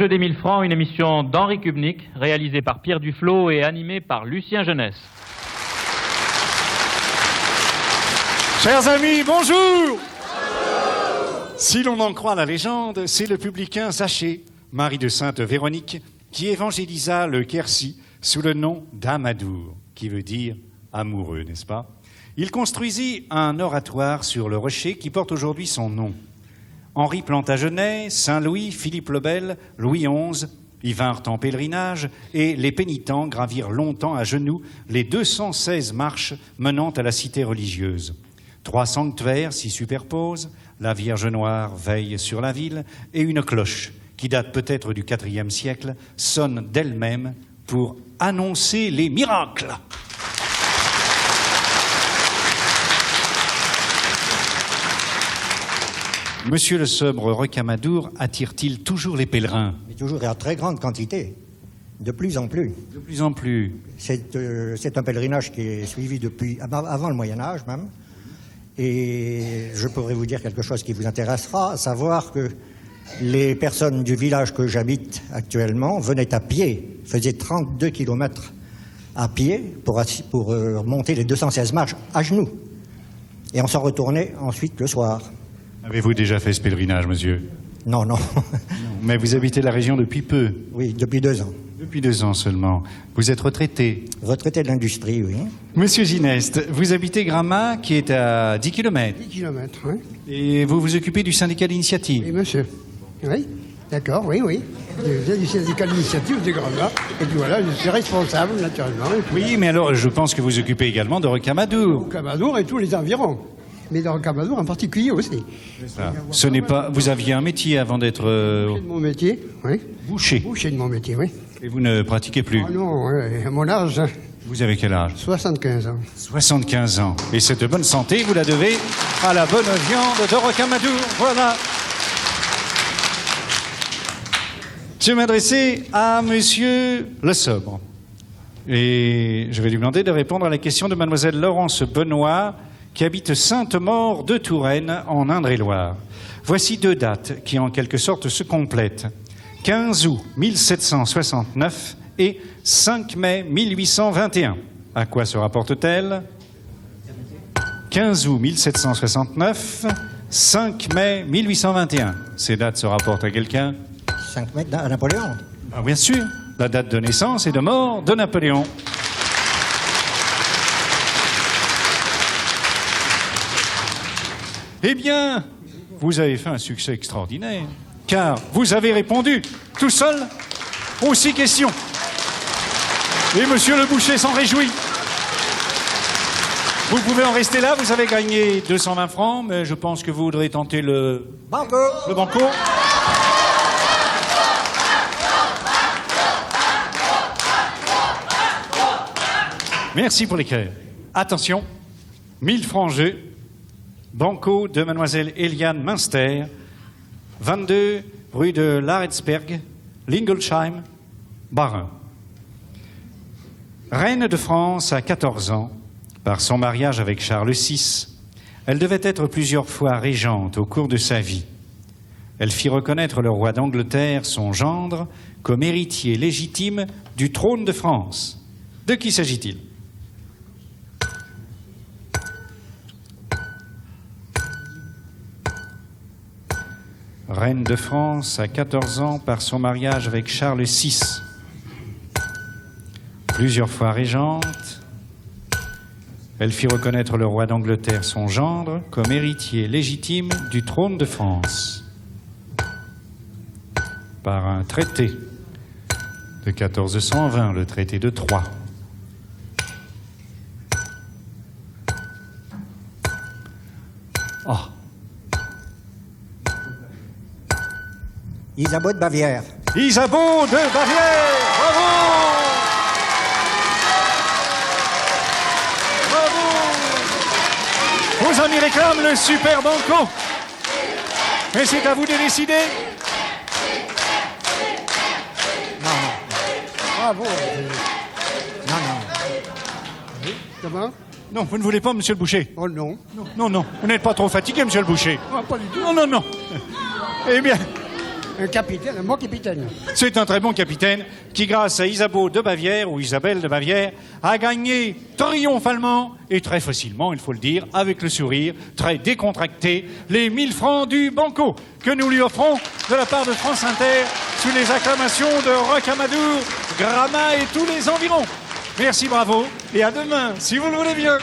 Jeu des 1000 francs, une émission d'Henri Kubnik, réalisée par Pierre Duflot et animée par Lucien Jeunesse. Chers amis, bonjour! Si l'on en croit la légende, c'est le publicain Zachée, mari de sainte Véronique, qui évangélisa le Quercy sous le nom d'Amadour, qui veut dire amoureux, n'est-ce pas? Il construisit un oratoire sur le rocher qui porte aujourd'hui son nom. Henri Plantagenet, Saint-Louis, Philippe le Bel, Louis XI y vinrent en pèlerinage et les pénitents gravirent longtemps à genoux les 216 marches menant à la cité religieuse. 3 sanctuaires s'y superposent, la Vierge Noire veille sur la ville et une cloche, qui date peut-être du IVe siècle, sonne d'elle-même pour annoncer les miracles. Monsieur le sobre Rocamadour attire-t-il toujours les pèlerins? Et toujours et en très grande quantité, de plus en plus. De plus en plus. C'est un pèlerinage qui est suivi depuis avant le Moyen-Âge même. Et je pourrais vous dire quelque chose qui vous intéressera, à savoir que les personnes du village que j'habite actuellement venaient à pied, faisaient 32 kilomètres à pied pour monter les 216 marches à genoux. Et on s'en retournait ensuite le soir. Avez-vous déjà fait ce pèlerinage, monsieur? Non, non. Mais vous habitez la région depuis peu? Oui, depuis 2 ans. Depuis 2 ans seulement. Vous êtes retraité? Retraité de l'industrie, oui. Monsieur Gineste, vous habitez Gramat, qui est à 10 km. 10 km, oui. Et vous vous occupez du syndicat d'initiative? Oui, monsieur. Oui, d'accord, oui, oui. Je viens du syndicat d'initiative de Gramat. Et puis voilà, je suis responsable, naturellement. Oui, mais alors je pense que vous occupez également de Rocamadour. Rocamadour et tous les environs. Mais de Rocamadour en particulier aussi. Ah. Ce n'est pas... Vous aviez un métier avant d'être... Boucher de mon métier, oui. Boucher. Boucher de mon métier, oui. Et vous ne pratiquez plus? Ah non, à mon âge, hein, Vous avez quel âge? 75 ans. 75 ans. Et cette bonne santé, vous la devez à la bonne viande de Rocamadour. Voilà. Je vais m'adresser à monsieur Le Sobre. Et je vais lui demander de répondre à la question de mademoiselle Laurence Benoît, qui habite Sainte-Maure de Touraine, en Indre-et-Loire. Voici 2 dates qui, en quelque sorte, se complètent. 15 août 1769 et 5 mai 1821. À quoi se rapporte-t-elle? 15 août 1769, 5 mai 1821. Ces dates se rapportent à quelqu'un? 5 mètres à Napoléon. Ah, bien sûr, la date de naissance et de mort de Napoléon. Eh bien, vous avez fait un succès extraordinaire, car vous avez répondu tout seul aux 6 questions. Et monsieur le boucher s'en réjouit. Vous pouvez en rester là, vous avez gagné 220 francs, mais je pense que vous voudrez tenter le... Banco. Le banco. Merci pour l'éclair. Attention, 1000 francs en jeu. Banco de mademoiselle Eliane Münster, 22 rue de Laretsberg, Lingolsheim, Bas-Rhin. Reine de France à 14 ans, par son mariage avec Charles VI, elle devait être plusieurs fois régente au cours de sa vie. Elle fit reconnaître le roi d'Angleterre, son gendre, comme héritier légitime du trône de France. De qui s'agit-il? Reine de France à 14 ans par son mariage avec Charles VI. Plusieurs fois régente, elle fit reconnaître le roi d'Angleterre, son gendre, comme héritier légitime du trône de France. Par un traité de 1420, le traité de Troyes. Ah. Isabeau de Bavière. Isabeau de Bavière. Bravo! Bravo! Vos amis réclament le super banco. Mais c'est à vous de décider. Non, non. Bravo. Non, non. Comment? Non, vous ne voulez pas, monsieur le boucher? Oh non. Non, non. Vous n'êtes pas trop fatigué, monsieur le boucher? Ah, pas du tout. Non, non, non. Eh bien, Un capitaine, un bon capitaine. C'est un très bon capitaine qui, grâce à Isabeau de Bavière, ou Isabelle de Bavière, a gagné triomphalement, et très facilement, il faut le dire, avec le sourire, très décontracté, les 1000 francs du Banco, que nous lui offrons de la part de France Inter, sous les acclamations de Rocamadour, Gramma et tous les environs. Merci, bravo, et à demain, si vous le voulez bien.